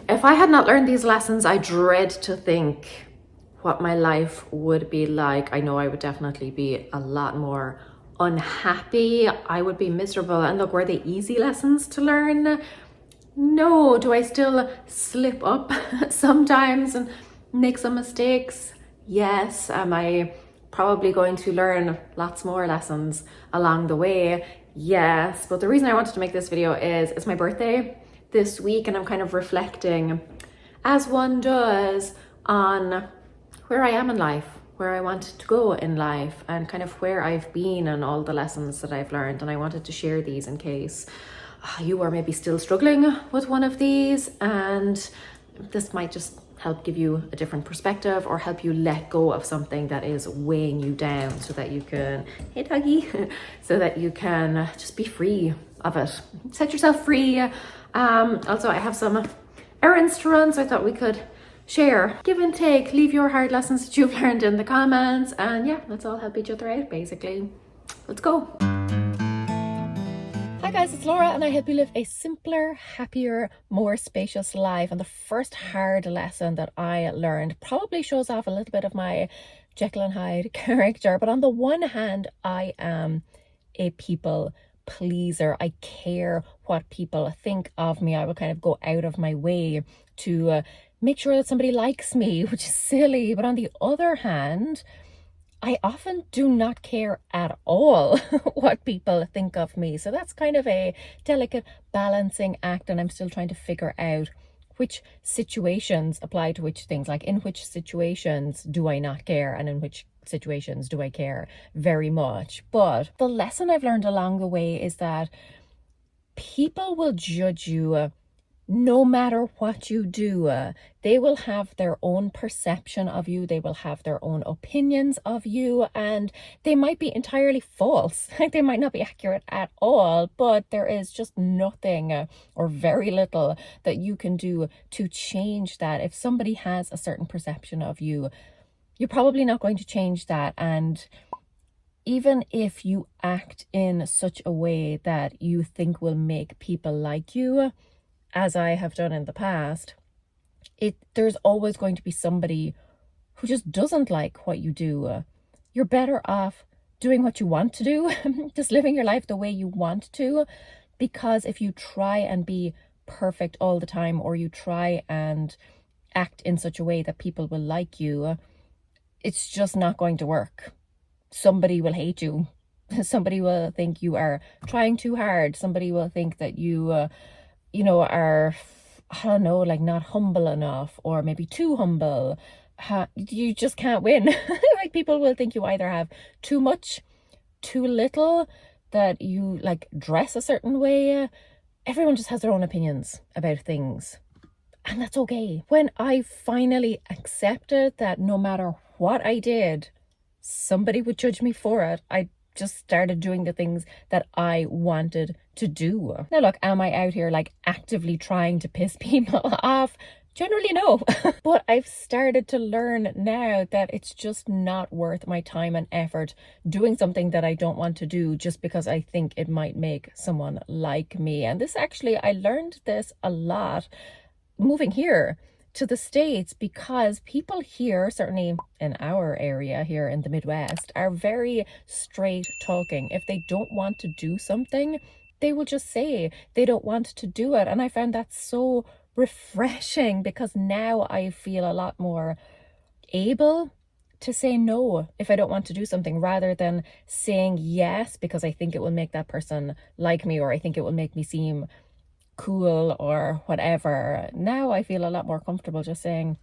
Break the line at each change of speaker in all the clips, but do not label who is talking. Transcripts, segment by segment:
If I had not learned these lessons, I dread to think what my life would be like. I know I would definitely be a lot more unhappy. I would be miserable. And look, were they easy lessons to learn? No. Do I still slip up sometimes and make some mistakes? Yes. Am I probably going to learn lots more lessons along the way? Yes. But the reason I wanted to make this video is it's my birthday this week, and I'm kind of reflecting, as one does, on where I am in life, where I want to go in life, and kind of where I've been and all the lessons that I've learned. And I wanted to share these in case you are maybe still struggling with one of these, and this might just help give you a different perspective or help you let go of something that is weighing you down, so that you can, hey doggy, so that you can just be free of it. Set yourself free. Also, I have some errands to run, so I thought we could share, give and take, leave your hard lessons that you've learned in the comments, and yeah, let's all help each other out, basically. Let's go. Hi guys, it's Laura, and I help you live a simpler, happier, more spacious life. And the first hard lesson that I learned probably shows off a little bit of my Jekyll and Hyde character, but on the one hand, I am a people pleaser. I care what people think of me. I will kind of go out of my way to make sure that somebody likes me, which is silly. But on the other hand, I often do not care at all what people think of me. So that's kind of a delicate balancing act, and I'm still trying to figure out which situations apply to which things. Like, in which situations do I not care, and in which situations do I care very much. But the lesson I've learned along the way is that people will judge you no matter what you do. They will have their own perception of you. They will have their own opinions of you, and they might be entirely false. They might not be accurate at all, but there is just nothing or very little that you can do to change that. If somebody has a certain perception of you, you're probably not going to change that. And even if you act in such a way that you think will make people like you, as I have done in the past, there's always going to be somebody who just doesn't like what you do. You're better off doing what you want to do, just living your life the way you want to, because if you try and be perfect all the time, or you try and act in such a way that people will like you, it's just not going to work. Somebody will hate you. Somebody will think you are trying too hard. Somebody will think that you are, I don't know, like not humble enough, or maybe too humble. You just can't win. Like, people will think you either have too much, too little, that you like dress a certain way. Everyone just has their own opinions about things, and that's okay. When I finally accepted that no matter what I did, somebody would judge me for it, I just started doing the things that I wanted to do. Now look, am I out here like actively trying to piss people off? Generally no. But I've started to learn now that it's just not worth my time and effort doing something that I don't want to do just because I think it might make someone like me. And this actually, I learned this a lot moving here to the States, because people here, certainly in our area here in the Midwest, are very straight talking. If they don't want to do something, they will just say they don't want to do it. And I found that so refreshing, because now I feel a lot more able to say no if I don't want to do something, rather than saying yes because I think it will make that person like me, or I think it will make me seem cool or whatever. Now I feel a lot more comfortable just saying,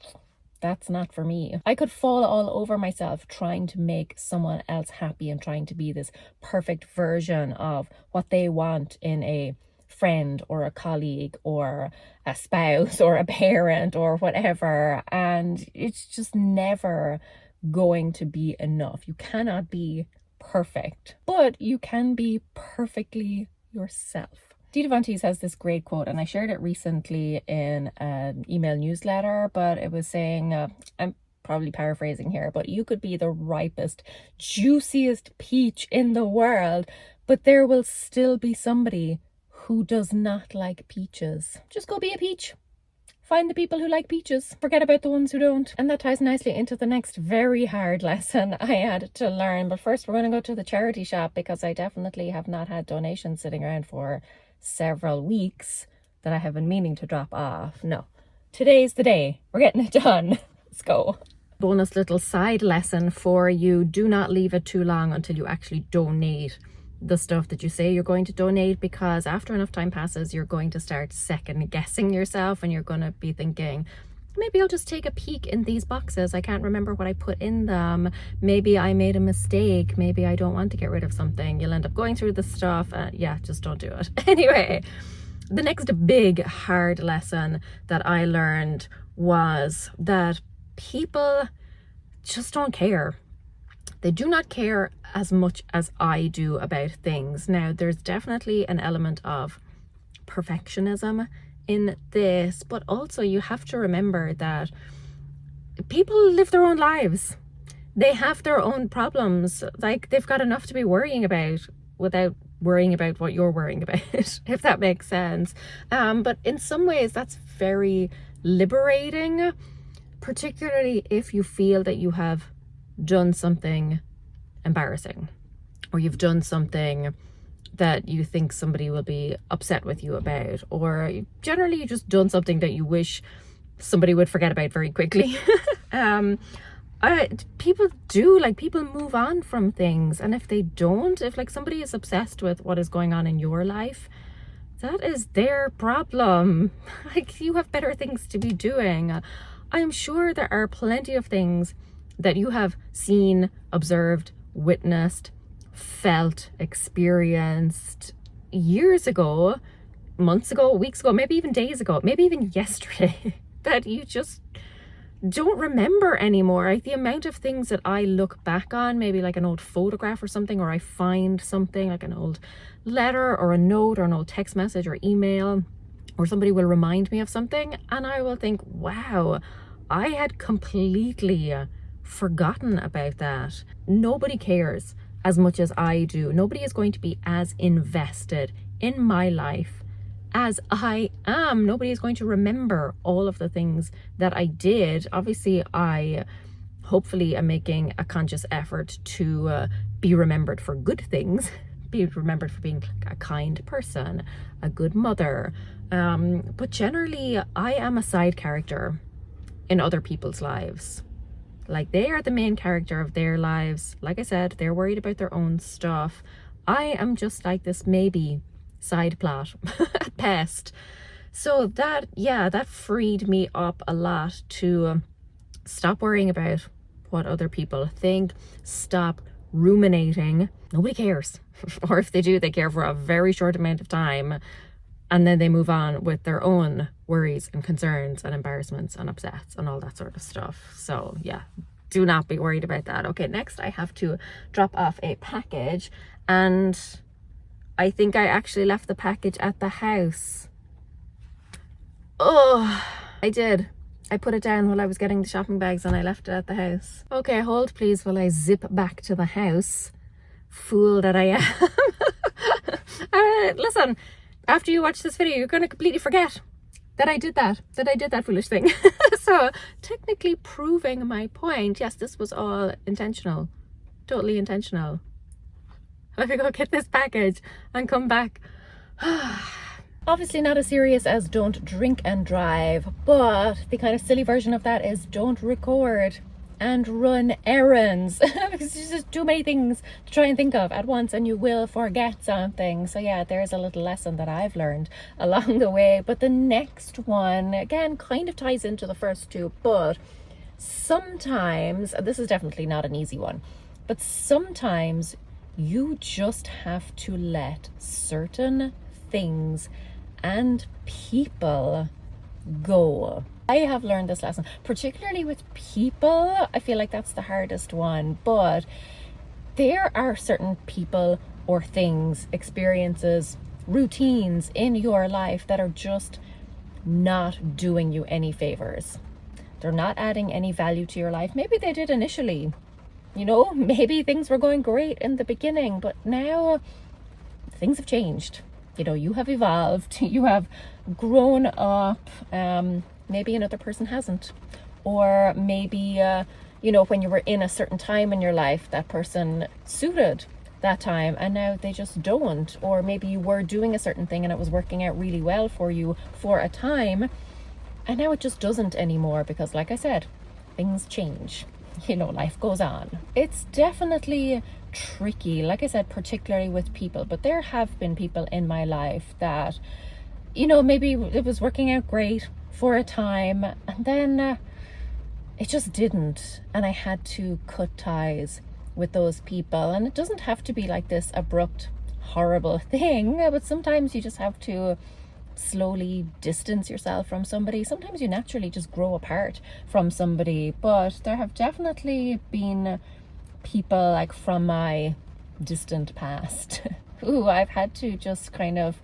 that's not for me. I could fall all over myself trying to make someone else happy and trying to be this perfect version of what they want in a friend or a colleague or a spouse or a parent or whatever, and it's just never going to be enough. You cannot be perfect, but you can be perfectly yourself. Dita Von Teese has this great quote, and I shared it recently in an email newsletter, but it was saying, I'm probably paraphrasing here, but you could be the ripest, juiciest peach in the world, but there will still be somebody who does not like peaches. Just go be a peach. Find the people who like peaches. Forget about the ones who don't. And that ties nicely into the next very hard lesson I had to learn. But first, we're going to go to the charity shop because I definitely have not had donations sitting around for several weeks that I have been meaning to drop off. No, today's the day. We're getting it done. Let's go. Bonus little side lesson for you. Do not leave it too long until you actually donate the stuff that you say you're going to donate, because after enough time passes, you're going to start second guessing yourself and you're going to be thinking, maybe I'll just take a peek in these boxes. I can't remember what I put in them. Maybe I made a mistake. Maybe I don't want to get rid of something. You'll end up going through the stuff. Yeah, just don't do it. Anyway, the next big hard lesson that I learned was that people just don't care. They do not care as much as I do about things. Now, there's definitely an element of perfectionism in this, but also you have to remember that people live their own lives. They have their own problems. Like, they've got enough to be worrying about without worrying about what you're worrying about, if that makes sense. But in some ways, that's very liberating, particularly if you feel that you have done something embarrassing, or you've done something that you think somebody will be upset with you about, or generally you just done something that you wish somebody would forget about very quickly. People do, like, people move on from things, and if they don't, if like somebody is obsessed with what is going on in your life, that is their problem. Like, you have better things to be doing. I'm sure there are plenty of things that you have seen, observed, witnessed, felt, experienced years ago, months ago, weeks ago, maybe even days ago, maybe even yesterday, that you just don't remember anymore. Like, the amount of things that I look back on, maybe like an old photograph or something, or I find something like an old letter or a note or an old text message or email, or somebody will remind me of something, and I will think, wow, I had completely forgotten about that. Nobody cares as much as I do. Nobody is going to be as invested in my life as I am. Nobody is going to remember all of the things that I did. Obviously, I hopefully am making a conscious effort to be remembered for good things, be remembered for being a kind person, a good mother. But generally, I am a side character in other people's lives. Like, they are the main character of their lives. Like I said, they're worried about their own stuff. I am just like this maybe side plot at best. So that, yeah, that freed me up a lot to stop worrying about what other people think, stop ruminating. Nobody cares. Or if they do, they care for a very short amount of time, and then they move on with their own worries and concerns and embarrassments and upsets and all that sort of stuff. So yeah, do not be worried about that. Okay, next I have to drop off a package, and I think I actually left the package at the house. Oh, I did. I put it down while I was getting the shopping bags and I left it at the house. Okay, hold please while I zip back to the house. Fool that I am. Listen, after you watch this video, you're going to completely forget that I did that foolish thing. So technically proving my point, yes, this was all intentional, totally intentional. Let me go get this package and come back. Obviously not as serious as don't drink and drive, but the kind of silly version of that is don't record and run errands. Because there's just too many things to try and think of at once and you will forget something. So yeah, there's a little lesson that I've learned along the way. But the next one, again, kind of ties into the first two, but sometimes, this is definitely not an easy one, but sometimes you just have to let certain things and people go. I have learned this lesson, particularly with people. I feel like that's the hardest one, but there are certain people or things, experiences, routines in your life that are just not doing you any favors. They're not adding any value to your life. Maybe they did initially, you know, maybe things were going great in the beginning, but now things have changed. You know, you have evolved, you have grown up, maybe another person hasn't. Or maybe, when you were in a certain time in your life, that person suited that time and now they just don't. Or maybe you were doing a certain thing and it was working out really well for you for a time, and now it just doesn't anymore because, like I said, things change. Life goes on. It's definitely tricky, like I said, particularly with people. But there have been people in my life that, maybe it was working out great for a time and then it just didn't. And I had to cut ties with those people. And it doesn't have to be like this abrupt, horrible thing, but sometimes you just have to slowly distance yourself from somebody. Sometimes you naturally just grow apart from somebody. But there have definitely been people like from my distant past who I've had to just kind of,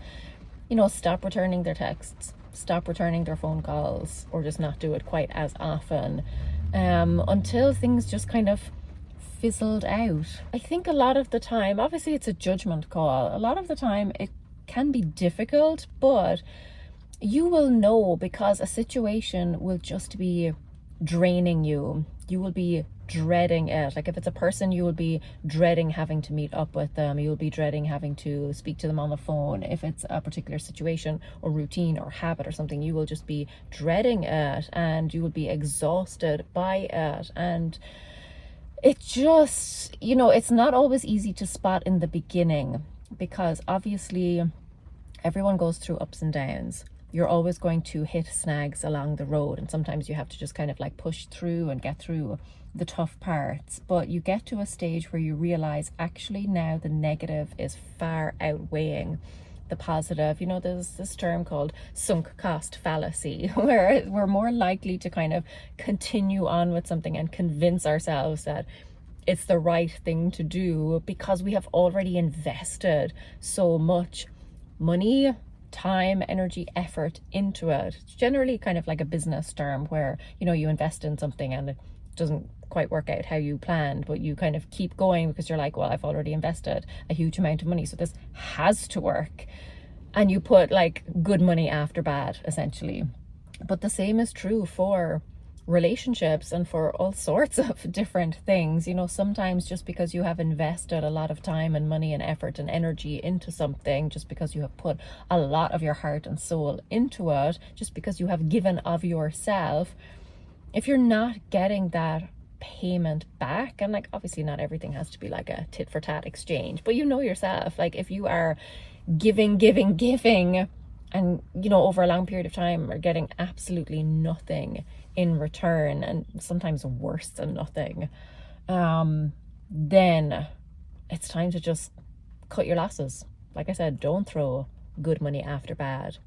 stop returning their texts, stop returning their phone calls, or just not do it quite as often, until things just kind of fizzled out. I think a lot of the time, obviously it's a judgment call, a lot of the time it can be difficult, but you will know because a situation will just be draining you. You will be dreading it. Like if it's a person, you will be dreading having to meet up with them. You'll be dreading having to speak to them on the phone. If it's a particular situation or routine or habit or something, you will just be dreading it and you will be exhausted by it. And it just, it's not always easy to spot in the beginning because obviously everyone goes through ups and downs. You're always going to hit snags along the road, and sometimes you have to just kind of like push through and get through the tough parts. But you get to a stage where you realize actually now the negative is far outweighing the positive. There's this term called sunk cost fallacy, where we're more likely to kind of continue on with something and convince ourselves that it's the right thing to do because we have already invested so much money, time, energy, effort into it. It's generally kind of like a business term where, you invest in something and it doesn't quite work out how you planned, but you kind of keep going because you're like, well, I've already invested a huge amount of money, so this has to work. And you put like good money after bad, essentially. But the same is true for relationships and for all sorts of different things. Sometimes just because you have invested a lot of time and money and effort and energy into something, just because you have put a lot of your heart and soul into it, just because you have given of yourself, if you're not getting that payment back, and like obviously not everything has to be like a tit for tat exchange, but yourself, like if you are giving and over a long period of time are getting absolutely nothing in return, and sometimes worse than nothing, then it's time to just cut your losses. Like I said, don't throw good money after bad.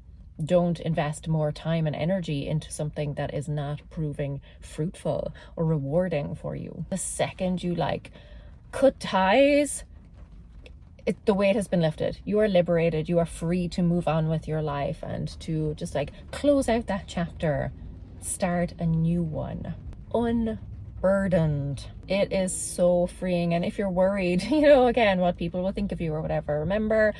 Don't invest more time and energy into something that is not proving fruitful or rewarding for you. The second you cut ties, the weight has been lifted. You are liberated. You are free to move on with your life and to just close out that chapter, start a new one, unburdened. It is so freeing. And if you're worried, again, what people will think of you or whatever, remember,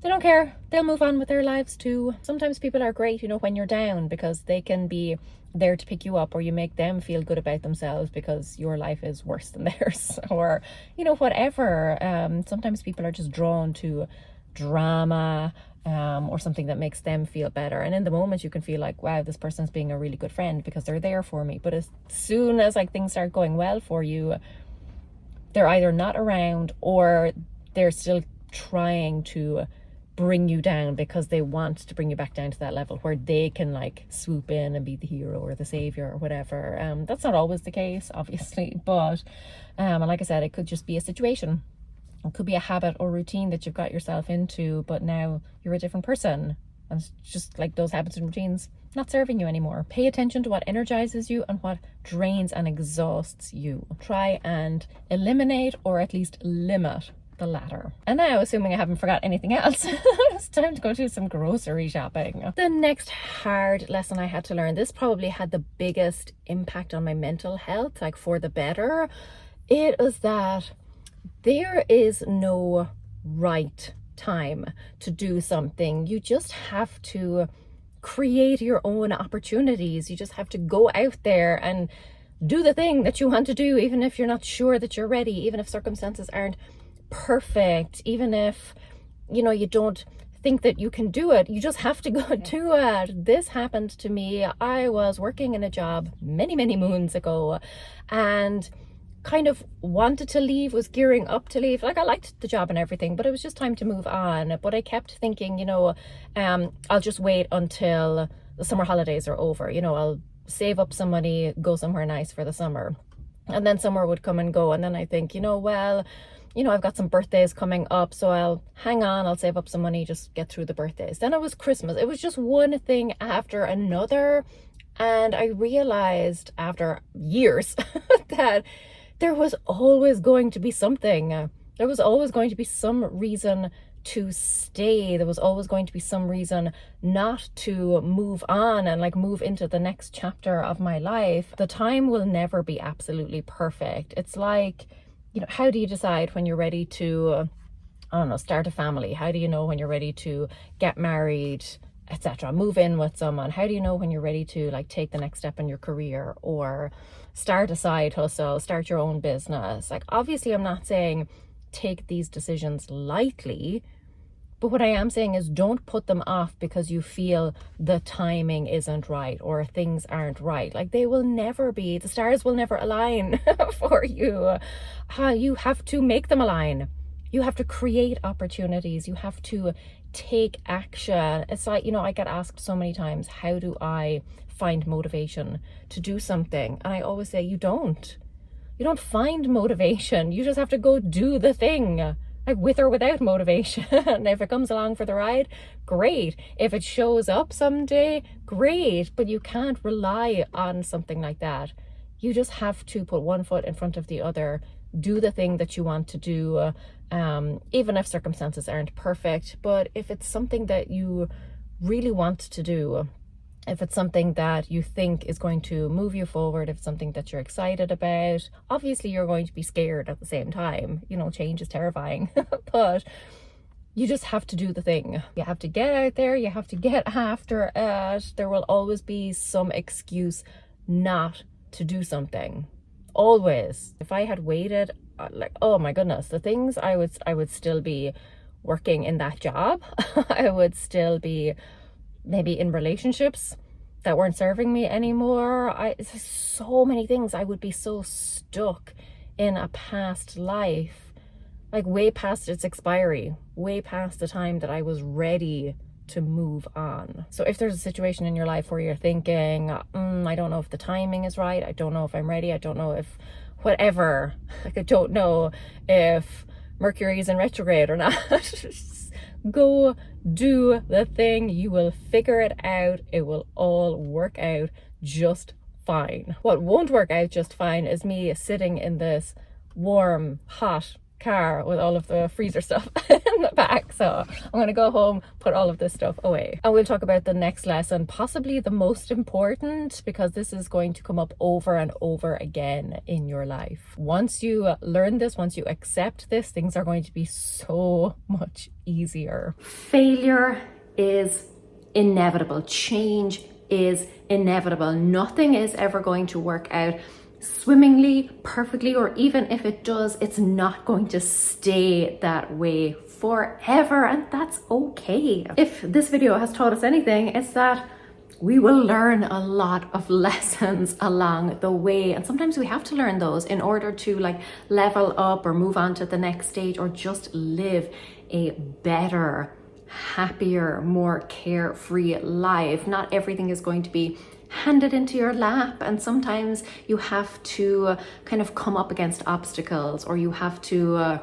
they don't care. They'll move on with their lives too. Sometimes people are great, when you're down, because they can be there to pick you up, or you make them feel good about themselves because your life is worse than theirs, or whatever. Sometimes people are just drawn to drama, or something that makes them feel better, and in the moment you can feel like, wow, this person's being a really good friend because they're there for me. But as soon as things start going well for you, they're either not around or they're still trying to bring you down because they want to bring you back down to that level where they can swoop in and be the hero or the savior or whatever. That's not always the case, obviously, but and like I said, it could just be a situation. It could be a habit or routine that you've got yourself into, but now you're a different person, and it's just those habits and routines not serving you anymore. Pay attention to what energizes you and what drains and exhausts you. Try and eliminate or at least limit the latter. And now, assuming I haven't forgot anything else, it's time to go do some grocery shopping. The next hard lesson I had to learn, this probably had the biggest impact on my mental health, for the better. It was that there is no right time to do something. You just have to create your own opportunities. You just have to go out there and do the thing that you want to do, even if you're not sure that you're ready, even if circumstances aren't perfect, even if, you know, you don't think that you can do it. You just have to go do it. This happened to me. I was working in a job many, many moons ago and kind of wanted to leave, was gearing up to leave. Like, I liked the job and everything, but it was just time to move on. But I kept thinking, you know, I'll just wait until the summer holidays are over. You know, I'll save up some money, go somewhere nice for the summer. And then summer would come and go. And then I think, you know, well, you know, I've got some birthdays coming up, so I'll hang on, I'll save up some money, just get through the birthdays. Then it was Christmas. It was just one thing after another. And I realized after years that there was always going to be something. There was always going to be some reason to stay. There was always going to be some reason not to move on and like move into the next chapter of my life. The time will never be absolutely perfect. It's like, you know, how do you decide when you're ready to, I don't know, start a family? How do you know when you're ready to get married, etc., move in with someone? How do you know when you're ready to like take the next step in your career or start a side hustle, start your own business? Like, obviously I'm not saying take these decisions lightly, but what I am saying is don't put them off because you feel the timing isn't right or things aren't right. Like, they will never be, the stars will never align for you. You have to make them align. You have to create opportunities. You have to take action. It's like, you know, I get asked so many times, how do I find motivation to do something? And I always say, you don't find motivation. You just have to go do the thing. Like, with or without motivation. If it comes along for the ride, great. If it shows up someday, great. But you can't rely on something like that. You just have to put one foot in front of the other, do the thing that you want to do, even if circumstances aren't perfect. But if it's something that you really want to do, if it's something that you think is going to move you forward, if it's something that you're excited about, obviously you're going to be scared at the same time. You know, change is terrifying, but you just have to do the thing. You have to get out there. You have to get after it. There will always be some excuse not to do something. Always. If I had waited, like, oh my goodness, the things I would still be working in that job. I would still be maybe in relationships that weren't serving me anymore. It's so many things. I would be so stuck in a past life, like way past its expiry, way past the time that I was ready to move on. So if there's a situation in your life where you're thinking, I don't know if the timing is right, I don't know if I'm ready, I don't know if whatever, like I don't know if Mercury is in retrograde or not, go do the thing. You will figure it out. It will all work out just fine. What won't work out just fine is me sitting in this warm, hot car with all of the freezer stuff in the back. So I'm going to go home, put all of this stuff away. And we'll talk about the next lesson, possibly the most important, because this is going to come up over and over again in your life. Once you learn this, once you accept this, things are going to be so much easier. Failure is inevitable. Change is inevitable. Nothing is ever going to work out swimmingly, perfectly, or even if it does, it's not going to stay that way forever, and that's okay. If this video has taught us anything, it's that we will learn a lot of lessons along the way, and sometimes we have to learn those in order to like level up or move on to the next stage or just live a better, happier, more carefree life. Not everything is going to be handed into your lap, and sometimes you have to kind of come up against obstacles, or you have to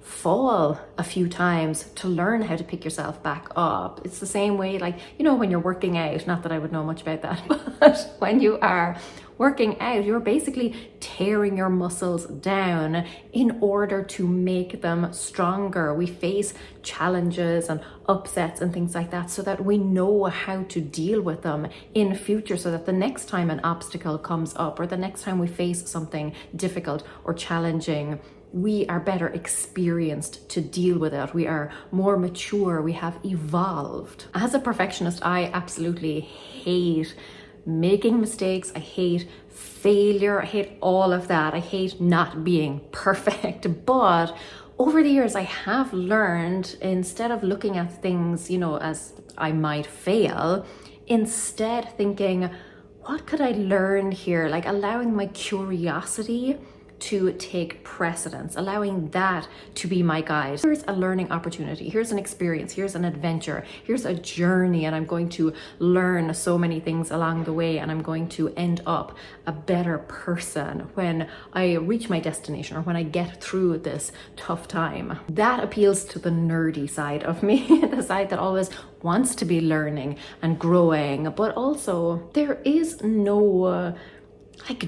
fall a few times to learn how to pick yourself back up. It's the same way, like, you know, when you're working out, not that I would know much about that, but when you are working out, you're basically tearing your muscles down in order to make them stronger. We face challenges and upsets and things like that so that we know how to deal with them in future, so that the next time an obstacle comes up or the next time we face something difficult or challenging, we are better experienced to deal with it. We are more mature. We have evolved. As a perfectionist, I absolutely hate making mistakes. I hate failure. I hate all of that. I hate not being perfect. But over the years, I have learned, instead of looking at things, as I might fail, instead thinking, what could I learn here? Like allowing my curiosity to take precedence, allowing that to be my guide. Here's a learning opportunity, here's an experience, here's an adventure, here's a journey, and I'm going to learn so many things along the way, and I'm going to end up a better person when I reach my destination or when I get through this tough time. That appeals to the nerdy side of me, the side that always wants to be learning and growing, but also there is no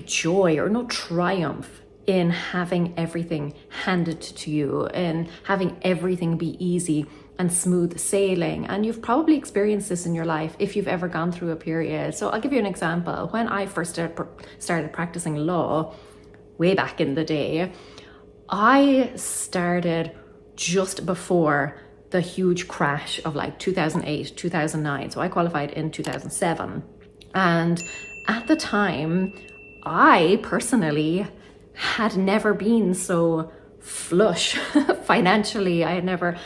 joy or no triumph in having everything handed to you and having everything be easy and smooth sailing. And you've probably experienced this in your life if you've ever gone through a period. So I'll give you an example. When I first started practicing law way back in the day, I started just before the huge crash of 2008, 2009. So I qualified in 2007. And at the time, I personally had never been so flush financially. I had never,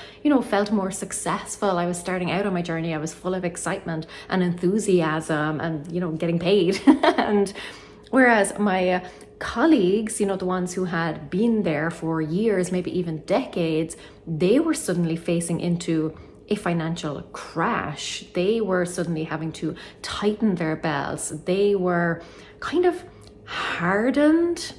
felt more successful. I was starting out on my journey. I was full of excitement and enthusiasm and, getting paid. And whereas my colleagues, the ones who had been there for years, maybe even decades, they were suddenly facing into a financial crash. They were suddenly having to tighten their belts. They were kind of hardened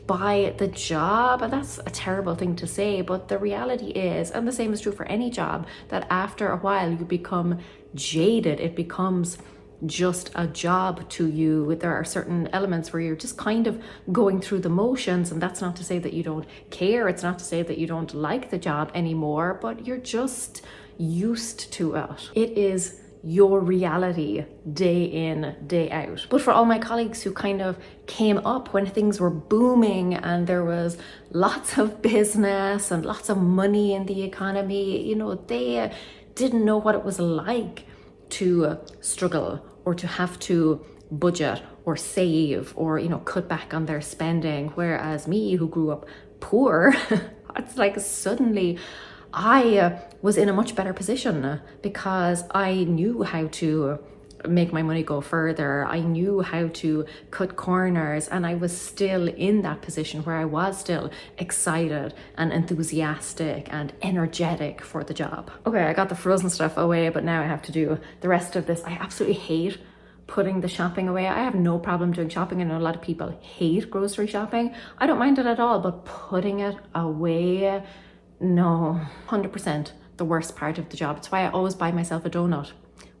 by the job. And that's a terrible thing to say, but the reality is, and the same is true for any job, that after a while you become jaded. It becomes just a job to you. There are certain elements where you're just kind of going through the motions, and that's not to say that you don't care. It's not to say that you don't like the job anymore, but you're just used to it. It is your reality day in, day out. But for all my colleagues who kind of came up when things were booming and there was lots of business and lots of money in the economy, they didn't know what it was like to struggle or to have to budget or save or, cut back on their spending. Whereas me, who grew up poor, it's like suddenly I was in a much better position because I knew how to make my money go further. I knew how to cut corners, and I was still in that position where I was still excited and enthusiastic and energetic for the job. Okay, I got the frozen stuff away, but now I have to do the rest of this. I absolutely hate putting the shopping away. I have no problem doing shopping. I know a lot of people hate grocery shopping. I don't mind it at all, but putting it away, no, 100% the worst part of the job. It's why I always buy myself a donut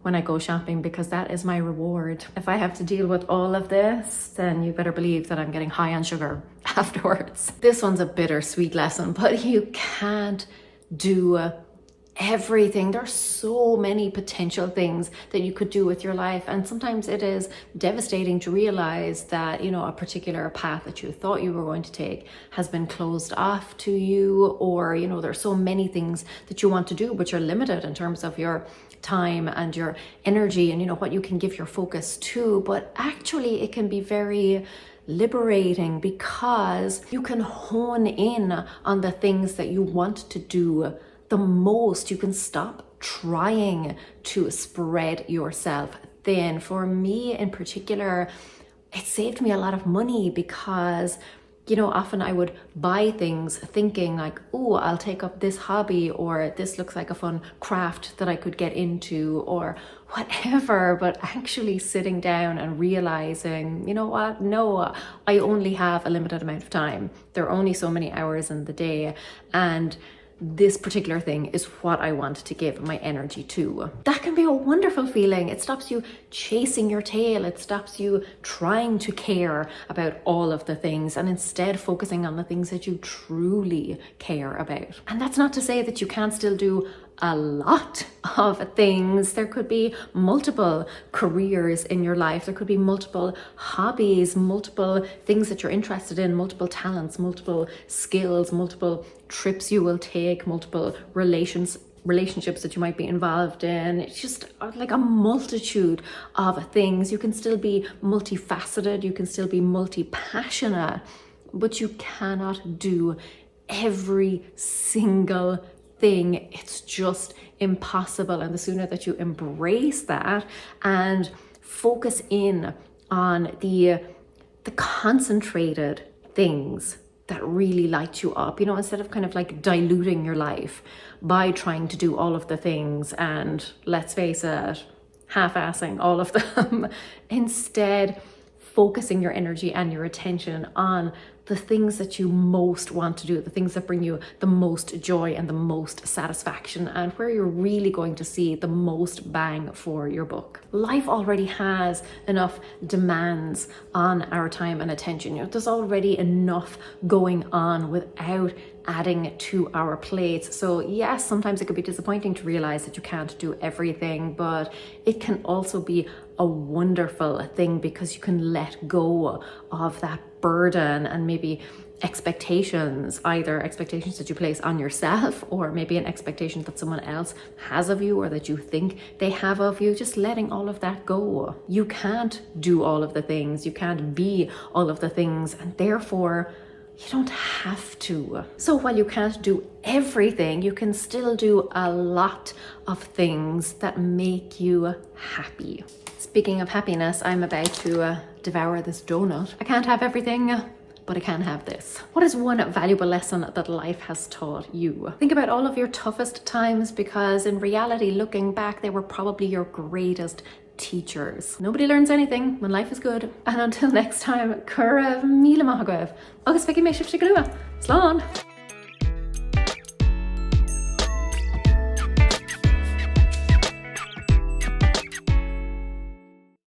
when I go shopping, because that is my reward. If I have to deal with all of this, then you better believe that I'm getting high on sugar afterwards. This one's a bittersweet lesson, but you can't do everything. There are so many potential things that you could do with your life, and sometimes it is devastating to realize that a particular path that you thought you were going to take has been closed off to you, or there are so many things that you want to do but you're limited in terms of your time and your energy and what you can give your focus to. But actually it can be very liberating because you can hone in on the things that you want to do the most. You can stop trying to spread yourself thin. For me in particular, it saved me a lot of money because often I would buy things thinking like, oh, I'll take up this hobby, or this looks like a fun craft that I could get into, or whatever. But actually sitting down and realizing, what? No, I only have a limited amount of time. There are only so many hours in the day, and this particular thing is what I want to give my energy to. That can be a wonderful feeling. It stops you chasing your tail. It stops you trying to care about all of the things and instead focusing on the things that you truly care about. And that's not to say that you can't still do a lot of things. There could be multiple careers in your life. There could be multiple hobbies, multiple things that you're interested in, multiple talents, multiple skills, multiple trips you will take, multiple relationships that you might be involved in. It's just like a multitude of things. You can still be multifaceted, you can still be multi-passionate, but you cannot do every single thing. It's just impossible. And the sooner that you embrace that and focus in on the concentrated things that really light you up, you know, instead of kind of like diluting your life by trying to do all of the things and, let's face it, half-assing all of them, instead focusing your energy and your attention on the things that you most want to do, the things that bring you the most joy and the most satisfaction, and where you're really going to see the most bang for your buck. Life already has enough demands on our time and attention. You know, there's already enough going on without adding to our plates. So yes, sometimes it could be disappointing to realize that you can't do everything, but it can also be a wonderful thing because you can let go of that burden and maybe expectations, either expectations that you place on yourself or maybe an expectation that someone else has of you or that you think they have of you. Just letting all of that go. You can't do all of the things, you can't be all of the things, and therefore you don't have to. So while you can't do everything, you can still do a lot of things that make you happy. Speaking of happiness, I'm about to devour this donut. I can't have everything, but I can have this. What is one valuable lesson that life has taught you? Think about all of your toughest times, because in reality, looking back, they were probably your greatest teachers. Nobody learns anything when life is good. And until next time, cura míle maith agaibh. Agus feici mé sibh go luath. Slán!